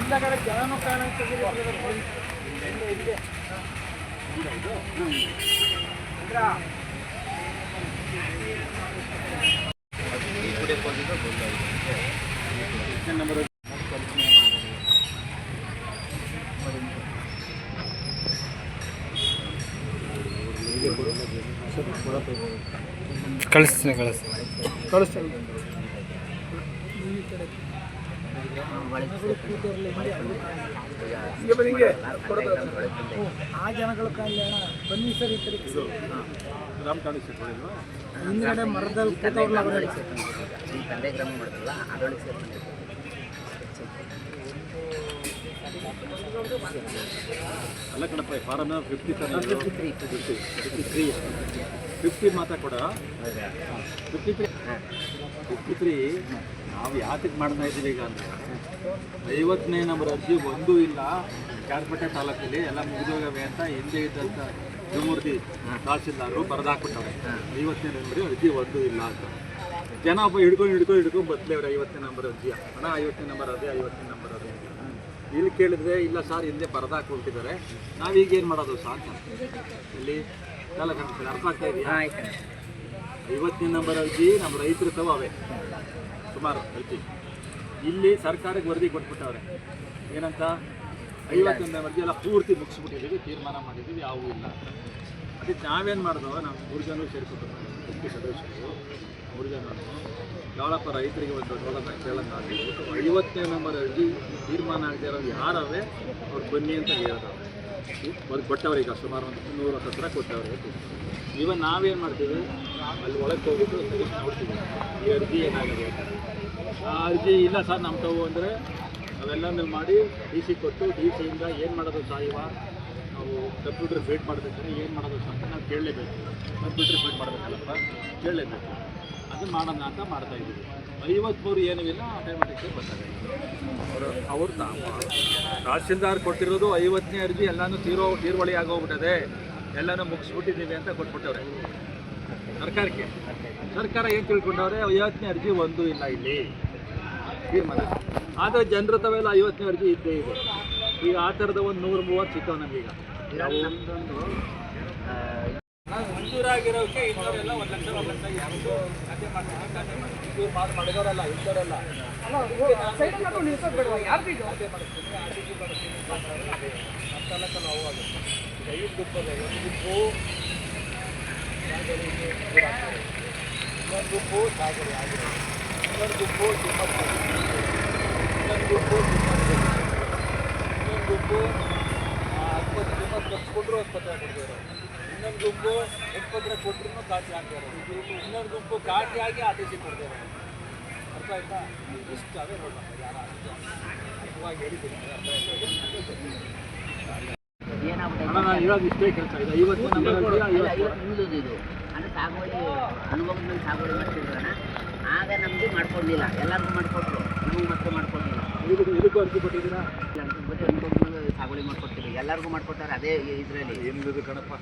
ಹಿಂದಗಡೆ ಜನನೂ ಕಾಣಿಸ್ತದೆ. ಕಳಿಸ್ತೀನಿ ಆ ಜನಗಳ ಕಲ್ಯಾಣ ಬನ್ನಿ ಸರ್. ಈ ಕಡೆ ಹಿಂದ್ಗಡೆ ಮರದಲ್ಲಿ ಅಲ್ಲ ಕಣಪ್ಪ, ಫಾರಮ್ 50 ಮಾತಾ ಕೊಡ 53 ನಾವು ಯಾತಕ್ಕೆ ಮಾಡ್ತಾ ಇದ್ದೀವಿ ಈಗ ಅಂದರೆ 50ನೇ ನಂಬರ್ ಅರ್ಜಿ ಒಂದೂ ಇಲ್ಲ ಕ್ಯಾರ್ಪೇಟೆ ತಾಲೂಕಲ್ಲಿ, ಎಲ್ಲ ಮುಗಿದೋಗವೆ ಅಂತ ಹಿಂದೆ ಇದ್ದಂಥ ಶಿವಮೂರ್ತಿ ತಹಸೀಲ್ದಾರರು ಬರೆದಾಕ್ಬಿಟ್ಟವ್ರೆ 50ನೇ ನಂಬರ್ ಅರ್ಜಿ ಒಂದೂ ಇಲ್ಲ ಅಂತ. ಜನ ಒಬ್ಬ ಹಿಡ್ಕೊಂಡು ಬದಲೇವ್ರೆ 50ನೇ ನಂಬರ್ ಅರ್ಜಿ, ಹಣ 50ನೇ ನಂಬರ್ ಅದೇ 50ನೇ ನಂಬರ್ ಅದೇ. ಇಲ್ಲಿ ಕೇಳಿದ್ರೆ ಇಲ್ಲ ಸರ್ ಹಿಂದೆ ಬರೆದಾಕ್ಬಿಟ್ಟಿದ್ದಾರೆ, ನಾವೀಗ ಏನು ಮಾಡೋದು ಸರ್ ಅಂತ. ಇಲ್ಲಿ ಅರ್ಥ ಆಗ್ತಾ ಇದೆಯಾ? 50ನೇ ನಂಬರ್ ಅರ್ಜಿ ನಮ್ಮ ರೈತರು ತವೇ ಸುಮಾರು ಅರ್ಜಿ ಇಲ್ಲಿ ಸರ್ಕಾರಕ್ಕೆ ವರದಿ ಕೊಟ್ಬಿಟ್ಟವ್ರೆ. ಏನಂತ 51ನೇ ಅರ್ಜಿ ಎಲ್ಲ ಪೂರ್ತಿ ಮುಗಿಸ್ಬಿಟ್ಟಿದ್ದೀವಿ, ತೀರ್ಮಾನ ಮಾಡಿದ್ದೀವಿ, ಯಾವೂ ಇಲ್ಲ. ಅದಕ್ಕೆ ನಾವೇನು ಮಾಡಿದೋ, ನಾವು 3 ಜನರು ಸೇರಿಕೊಟ್ಟು ಸದಸ್ಯರು 3 ಜನ ಯಾವಳಪ್ಪ ರೈತರಿಗೆ ಒಂದು ಸೌಲಭ್ಯ ಕೇಳೋಂಗಾಗಿ 50ನೇ ನಂಬರ್ ಅರ್ಜಿ ತೀರ್ಮಾನ ಆಗದೆ ಇರೋದು ಯಾರವೇ ಅವ್ರು ಬನ್ನಿ ಅಂತ ಹೇಳಿದವ್ರೆ. ಅದು ಕೊಟ್ಟವ್ರೆ, ಈಗ ಸುಮಾರು ಒಂದು 100 ಹತ್ರ ಕೊಟ್ಟವ್ರೆ. ಇವನ್ ನಾವೇನು ಮಾಡ್ತೀವಿ, ಅಲ್ಲಿ ಒಳಗೆ ಹೋಗ್ಬಿಟ್ಟು ಸಜೆಸ್ಟ್ ನೋಡ್ತೀವಿ ಈ ಅರ್ಜಿ ಏನಾಗಿದೆ. ಆ ಅರ್ಜಿ ಇಲ್ಲ ಸರ್ ನಮ್ಮ ತಾವು ಅಂದರೆ ಅವೆಲ್ಲನೂ ಮಾಡಿ DC ಕೊಟ್ಟು DC ಇಂದ ಏನು ಮಾಡೋದು ಸಾಯಿವ, ನಾವು ಕಂಪ್ಯೂಟರ್ ಫೀಡ್ ಮಾಡಬೇಕಾದ್ರೆ ಏನು ಮಾಡೋದು ಅಂತ ನಾವು ಕೇಳಲೇಬೇಕು. Computer feed ಮಾಡಬೇಕಲ್ಲಪ್ಪ, ಕೇಳಲೇಬೇಕು. ಅದು ಮಾಡೋಣ ಅಂತ ಮಾಡ್ತಾಯಿದ್ದೀವಿ. 53 ಏನೂ ಇಲ್ಲ, ಆಟೋಮೆಟಿಕ್ಕಾಗಿ ಬರ್ತಾರೆ. ಅವರು ತಹಸೀಲ್ದಾರ್ ಕೊಟ್ಟಿರೋದು 50ನೇ ಅರ್ಜಿ ಎಲ್ಲನೂ ತೀರ್ವಳಿ ಆಗೋಗ್ಬಿಟ್ಟದೆ, ಎಲ್ಲನೂ ಮುಗಿಸ್ಬಿಟ್ಟಿದ್ದೀವಿ ಅಂತ ಕೊಟ್ಬಿಟ್ಟವ್ರೆ ಸರ್ಕಾರಕ್ಕೆ. ಸರ್ಕಾರ ಏನು ತಿಳ್ಕೊಂಡವ್ರೆ, 50ನೇ ಅರ್ಜಿ ಒಂದೂ ಇಲ್ಲ ಇಲ್ಲಿ ತೀರ್ಮಾನ. ಆದರೆ ಜನರ ತವೆಲ್ಲ 50ನೇ ಅರ್ಜಿ ಇದ್ದೇ ಇದೆ. ಈಗ ಆ ಥರದ ಒಂದು 130 ಸಿಕ್ಕವು ನಮಗೀಗ. ಮಂಜೂರಾಗಿರೋಕ್ಕೆ ಇಂಥವರೆಲ್ಲ 1 ಲಕ್ಷ ಯಾರು ಖಾತೆ ಮಾಡ್ತಾರೆ, ಮಾಡಿದವರಲ್ಲ ಇಂಥವರೆಲ್ಲ ತಾಲೂಕಲ್ಲಿ ಅವು ಆಗುತ್ತೆ. 5 ಗುಂಪಲ್ಲಿ 1 ಗುಂಪು ಇನ್ನೊಂದು ಗುಂಪು ಸಾಗರಿ ಆಗಿದೆ, ಇನ್ನೊಂದು ಗುಂಪು ಇನ್ನೊಂದು ಗುಂಪು ಇನ್ನೊಂದು ಗುಂಪು 20 ಕಟ್ಸ್ಕೊಂಡ್ರು ಆಸ್ಪತ್ರೆ ಕೊಡ್ತಿದ್ದಾರೆ. ಇನ್ನೊಂದು ಗುಂಪು ಆಸ್ಪತ್ರೆ ಕೊಟ್ಟರು ಕಾಟಿ ಹಾಕ್ತಾರೆ. ಇನ್ನೊಂದು ಗುಂಪು ಕಾಟಿ ಆಗಿ RTC ಕೊಡ್ತಾರೆ. ಅರ್ಥ ಆಯ್ತಾ? ಇಷ್ಟು ಅವೇ ನೋಡೋಣ ಯಾರು ಅರ್ಥವಾಗಿ ಹೇಳಿದ್ದೀನಿ. ಇವಾಗ ಇಷ್ಟೇ ಕೆಲಸ ಇದೆ. 50 ನಂಬರ್ ಇದು ಅಂದರೆ ಸಾಗುವಳಿ ಅನುಭವದ ಮೇಲೆ ಸಾಗುವಳಿ ಮಾಡ್ತಿದ್ರಣ, ಆಗ ನಮಗೆ ಮಾಡ್ಕೊಡ್ಲಿಲ್ಲ, ಎಲ್ಲರಿಗೂ ಮಾಡಿಕೊಟ್ರು, ನಮಗೆ ಮತ್ತೆ ಮಾಡ್ಕೊಡ್ಲಿಲ್ಲ. ಇದಕ್ಕೂ ಅರ್ಜಿ ಕೊಟ್ಟಿದ್ದೀರಾ? ಸಾಗುವಳಿ ಮಾಡ್ಕೊಡ್ತೀವಿ, ಎಲ್ಲರಿಗೂ ಮಾಡ್ಕೊಡ್ತಾರೆ. ಅದೇ ಇದರಲ್ಲಿ ಏನಿದೆ ಕಣಪ್ಪ,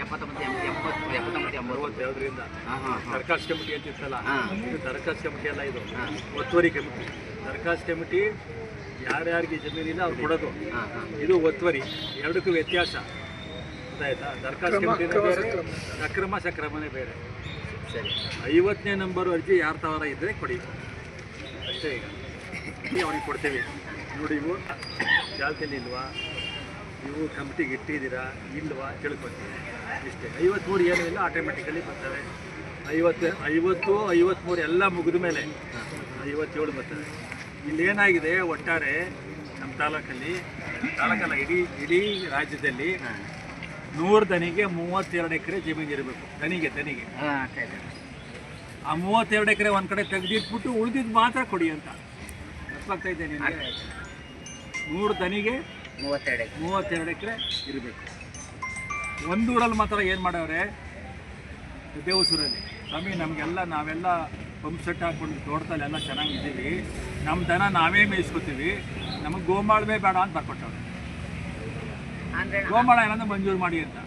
79 ದರಖಾಸ್ತು ಕಮಿಟಿ ಅಂತ ಇತ್ತಲ್ಲ, ಇದು ದರಖಾಸ್ತು ಕಮಿಟಿ ಅಲ್ಲ, ಇದು ಒತ್ತುವರಿ ಕಮಿಟಿ. ದರಖಾಸ್ತು ಕಮಿಟಿ ಯಾರ್ಯಾರಿಗೆ ಜಮೀನಿಲ್ಲ ಅವ್ರು ಕೊಡೋದು, ಇದು ಒತ್ತುವರಿ, ಎರಡಕ್ಕೂ ವ್ಯತ್ಯಾಸ ಗೊತ್ತಾಯ್ತಾ? ದರಖಾಸ್ತು ಕಮಿಟಿ ಬೇರೆ, ಅಕ್ರಮ ಸಕ್ರಮನೇ ಬೇರೆ. ಸರಿ, 50ನೇ ನಂಬರ್ ಅರ್ಜಿ ಯಾರ ತವರ ಇದ್ದರೆ ಕೊಡಿ ಅಷ್ಟೇ. ಈಗ ಅವ್ರಿಗೆ ಕೊಡ್ತೇವೆ. ನೋಡಿ, ಇವು ಚಾಲ್ತಿಯಲ್ಲಿ ಇಲ್ವಾ, ಇವು ಕಮಿಟಿಗೆ ಇಟ್ಟಿದ್ದೀರಾ ಇಲ್ವಾ ತಿಳ್ಕೊತೀವಿ ಇಷ್ಟೇ. 53 ಏನೂ ಇಲ್ಲ, ಆಟೋಮೆಟಿಕಲಿ ಬರ್ತವೆ. 50, 53 ಎಲ್ಲ ಮುಗಿದ ಮೇಲೆ 57 ಬರ್ತದೆ. ಇಲ್ಲೇನಾಗಿದೆ, ಒಟ್ಟಾರೆ ನಮ್ಮ ತಾಲೂಕಲ್ಲ ಇಡೀ ರಾಜ್ಯದಲ್ಲಿ 100 ದನಿಗೆ 32 ಎಕರೆ ಜಮೀನು ಇರಬೇಕು. ದನಿಗೆ ಆ 32 ಎಕರೆ ಒಂದು ಕಡೆ ತೆಗೆದಿಟ್ಬಿಟ್ಟು ಉಳಿದಿದ್ದು ಮಾತ್ರ ಕೊಡಿ ಅಂತ. ಅರ್ಥಾಗ್ತಾ ಇದೆ ನಿಮಗೆ? 100 ದನಿಗೆ 32 ಎಕರೆ ಇರಬೇಕು. ಒಂದೂರಲ್ಲಿ ಮಾತ್ರ ಏನು ಮಾಡವ್ರೆ, ದೇವಸೂರಲ್ಲಿ ಸ್ವಾಮಿ ನಮಗೆಲ್ಲ ನಾವೆಲ್ಲ ಪಂಪ್ ಸೆಟ್ ಹಾಕ್ಕೊಂಡು ತೋಟದಲ್ಲಿ ಎಲ್ಲ ಚೆನ್ನಾಗಿದ್ದೀವಿ, ನಮ್ಮ ದನ ನಾವೇ ಮೇಯಿಸ್ಕೊತೀವಿ, ನಮಗೆ ಗೋಮಾಳವೇ ಬೇಡ ಅಂತ ಬರ್ಕೊಟ್ಟವ್ರೆ. ಗೋಮಾಳ ಏನಂದ್ರೆ ಮಂಜೂರು ಮಾಡಿ ಅಂತ.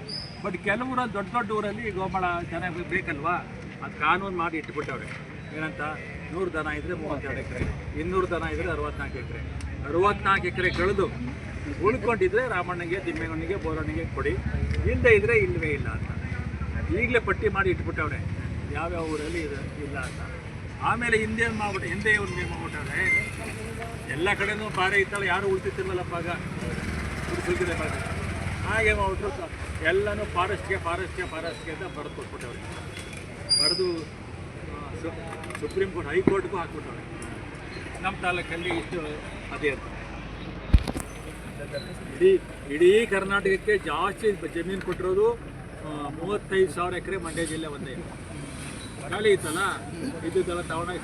ಬಟ್ ಕೆಲವೂರಲ್ಲಿ ದೊಡ್ಡ ಊರಲ್ಲಿ ಗೋಮಾಳ ಚೆನ್ನಾಗಿ ಬೇಕಲ್ವಾ, ಅದು ಕಾನೂನು ಮಾಡಿ ಇಟ್ಬಿಟ್ಟವ್ರೆ. ಏನಂತ, 100 ದನ ಇದ್ದರೆ 32 ಎಕರೆ, 200 ದನ ಇದ್ದರೆ 64 ಎಕರೆ, 64 ಎಕರೆ ಕಳೆದು ಉಳ್ಕೊಂಡಿದ್ರೆ ರಾಮಣ್ಣಗೆ, ತಿಮ್ಮೇಗೌಡನಿಗೆ, ಬೋರಣ್ಣಗೆ ಕೊಡಿ, ಇಲ್ಲದೆ ಇದ್ದರೆ ಇಲ್ಲವೇ ಇಲ್ಲ ಅಂತ ಈಗಲೇ ಪಟ್ಟಿ ಮಾಡಿ ಇಟ್ಬಿಟ್ಟವ್ರೆ ಯಾವ್ಯಾವ ಊರಲ್ಲಿ ಇಲ್ಲ ಅಂತ. ಆಮೇಲೆ ಹಿಂದೆ ಒಂದು ಮಾಡ್ಬಿಟ್ಟವ್ರೆ ಎಲ್ಲ ಕಡೆನೂ ಬಾರೆ ಇತ್ತಲ್ಲ, ಯಾರು ಉಳ್ತಿತ್ತಿಲ್ವಲ್ಲಪ್ಪ ಆಗ ಸುಲ್ಕಿದೆ ಭಾಗ, ಹಾಗೆ ಮಾಡ್ಬಿಟ್ಟು ಎಲ್ಲನೂ ಫಾರೆಸ್ಟ್ಗೆ ಅಂತ ಬರೆದು ಕೊಟ್ಬಿಟ್ಟವ್ರೆ. ಬರೆದು ಸುಪ್ರೀಂ ಕೋರ್ಟ್, ಹೈಕೋರ್ಟ್ಗೂ ಹಾಕ್ಬಿಟ್ಟವ್ರೆ. ನಮ್ಮ ತಾಲೂಕಲ್ಲಿ ಇಷ್ಟು ಅದೇ ಅಂತ. ಇಡೀ ಕರ್ನಾಟಕಕ್ಕೆ ಜಾಸ್ತಿ ಜಮೀನು ಕೊಟ್ಟಿರೋದು 35,000 ಎಕರೆ ಮಂಡ್ಯ ಜಿಲ್ಲೆ ಒಂದೇ ಖಾಲಿ ಇತ್ತಲ್ಲ, ಇದ್ದೆಲ್ಲ ತಗೊಂಡಾಗಿ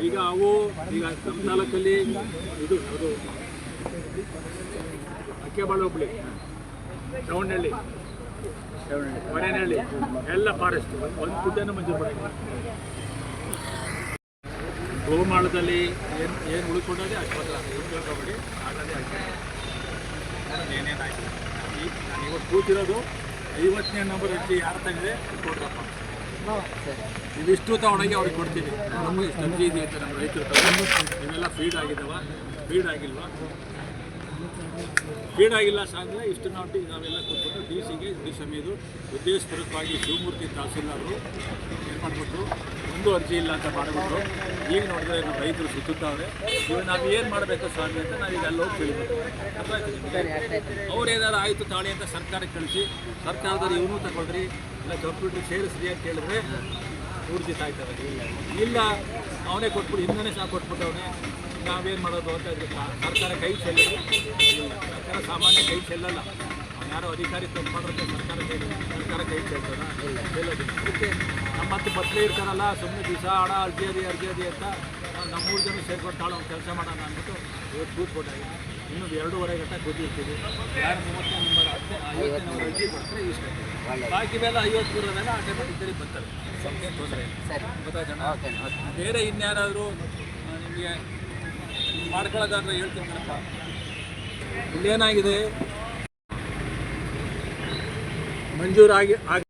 ಈಗ ನಮ್ಮ ತಾಲೂಕಲ್ಲಿ ಅದು ಅಕ್ಕೆಬಾಳು ಹುಬ್ಳಿ, ಚೌಡನಹಳ್ಳಿ, ಹೊರೇನಹಳ್ಳಿ ಎಲ್ಲ ಫಾರೆಸ್ಟ್, ಒಂದು ಗುಡ್ಡನೂ ಮಂಜೂರು ಮಾಡಿಲ್ಲ. ಗೋಮಾಳದಲ್ಲಿ ಏನು ಉಳ್ಕೊಂಡೋದೆ ಅಷ್ಟು ಮಾತ್ರ ತಿಳ್ಕೊಬೇಡಿ, ಆಟದೇ ಏನೇನಾಯ್ತು. ಈಗ ನಾನು ಇವತ್ತು ಕೂತಿರೋದು 50ನೇ ನಂಬರ್ ಅರ್ಜಿ ಯಾರು ತೆಗೆದೆ ಕೊಡ್ರಪ್ಪ, ಇವಿಷ್ಟು ತಗೊಂಡೋಗಿ ಅವ್ರಿಗೆ ಕೊಡ್ತೀವಿ. ನಮಗೆ ಇಷ್ಟು ಅರ್ಜಿ ಇದೆ ಅಂತ ನಮ್ಮ ರೈತರು ತಗೊಂಡು ಇವೆಲ್ಲ ಫೀಡ್ ಆಗಿದ್ದಾವ, ಫೀಡ್ ಆಗಿಲ್ವಾ, ಫೀಡ್ ಆಗಿಲ್ಲ ಸಾಂದ್ರೆ ಇಷ್ಟು ನಾವೆಲ್ಲ ಕೊಟ್ಬಿಟ್ಟು ಡಿ ಸಮಿದು ಉದ್ದೇಶಪೂರ್ವಕವಾಗಿ ಶಿವಮೂರ್ತಿ ತಹಸೀಲ್ದಾರರು ಏನು ಮಾಡಿಬಿಟ್ರು, ಒಂದು ಅರ್ಜಿ ಇಲ್ಲ ಅಂತ ಮಾಡಿಬಿಟ್ರು. ಈಗ ನೋಡಿದ್ರೆ ನಮ್ಮ ರೈತರು ಸುತ್ತುತ್ತವ್ರೆ. ಇವಾಗ ನಾವು ಏನು ಮಾಡಬೇಕು ಸ್ವಾಮಿ ಅಂತ ನಾವೀಗ ಅಲ್ಲಿ ಹೋಗಿ ಕೇಳಬೇಕು. ಅವ್ರು ಏನಾರು ಆಯಿತು ತಾಳಿ ಅಂತ ಸರ್ಕಾರಕ್ಕೆ ಕಳಿಸಿ, ಸರ್ಕಾರದವ್ರು ಇವನು ತಗೊಳ್ರಿ ಇಲ್ಲ ಕಂಪ್ಯೂಟ್ರಿಗೆ ಸೇರಿಸ್ರಿ ಅಂತ ಹೇಳಿದ್ರೆ ಊರ್ಜಿತ ಆಯ್ತವೆ. ಇಲ್ಲ ಅವನೇ ಕೊಟ್ಬಿಟ್ಟು ಹಿಂದನೇ ಸಹ ಕೊಟ್ಬಿಟ್ಟವನೇ, ನಾವೇನು ಮಾಡೋದು ಅಂತ ಇದ್ರೆ ಸರ್ಕಾರ ಕೈ ಚೆಲ್ಲಲ್ಲ. ಸರ್ಕಾರ ಸಾಮಾನ್ಯ ಕೈ ಚೆಲ್ಲಲ್ಲ. ಯಾರೋ ಅಧಿಕಾರಿ ತಪ್ಪು ಮಾಡಿದ್ರೆ ಸರ್ಕಾರ ಕೈ ಚೆಲ್ತಾರ ಚೆಲ್ಲೋದಿಲ್ಲ. ಅದಕ್ಕೆ ನಮ್ಮ ಮತ್ತೆ ಬದಲೇ ಇರ್ತಾರಲ್ಲ, ಸುಮ್ಮನೆ ದಿವಸ ಹಣ ಅರ್ಜಿ ಅಂತ ನಾವು 3 ಜನ ಸೇರ್ಕೊಂಡು ತಾಳು ಒಂದು ಕೆಲಸ ಮಾಡೋಣ ಅಂದ್ಬಿಟ್ಟು ಇವತ್ತು ಕೂತ್ಕೊಟ್ಟಾಗಿ ಇನ್ನೂ 2.5 ಗಂಟೆ ಕೂತಿರ್ತೀವಿ. ಯಾರು 30 ನಂಬರ್ 50 ನಂಬರ್ ಅರ್ಜಿ ಬರ್ತಾರೆ ಇಷ್ಟ, ಬಾಕಿ ಮೇಲೆ 50 ಬರೋದೆಲ್ಲ ಆಟೋಮೆಟಿಕಲಿ ಬರ್ತಾರೆ. ಏನು ತೊಂದರೆ ಇಲ್ಲ, ಗೊತ್ತಾಯ್ತಾನ. ಬೇರೆ ಇನ್ಯಾರಾದರೂ ನಿಮಗೆ ಮಾಡ್ಕೊಳ್ಳೋದಾದ್ರೆ ಹೇಳ್ತೀನಿ ಕಣಪ್ಪ. ಇಲ್ಲೇನಾಗಿದೆ, ಮಂಜೂರಾಗಿ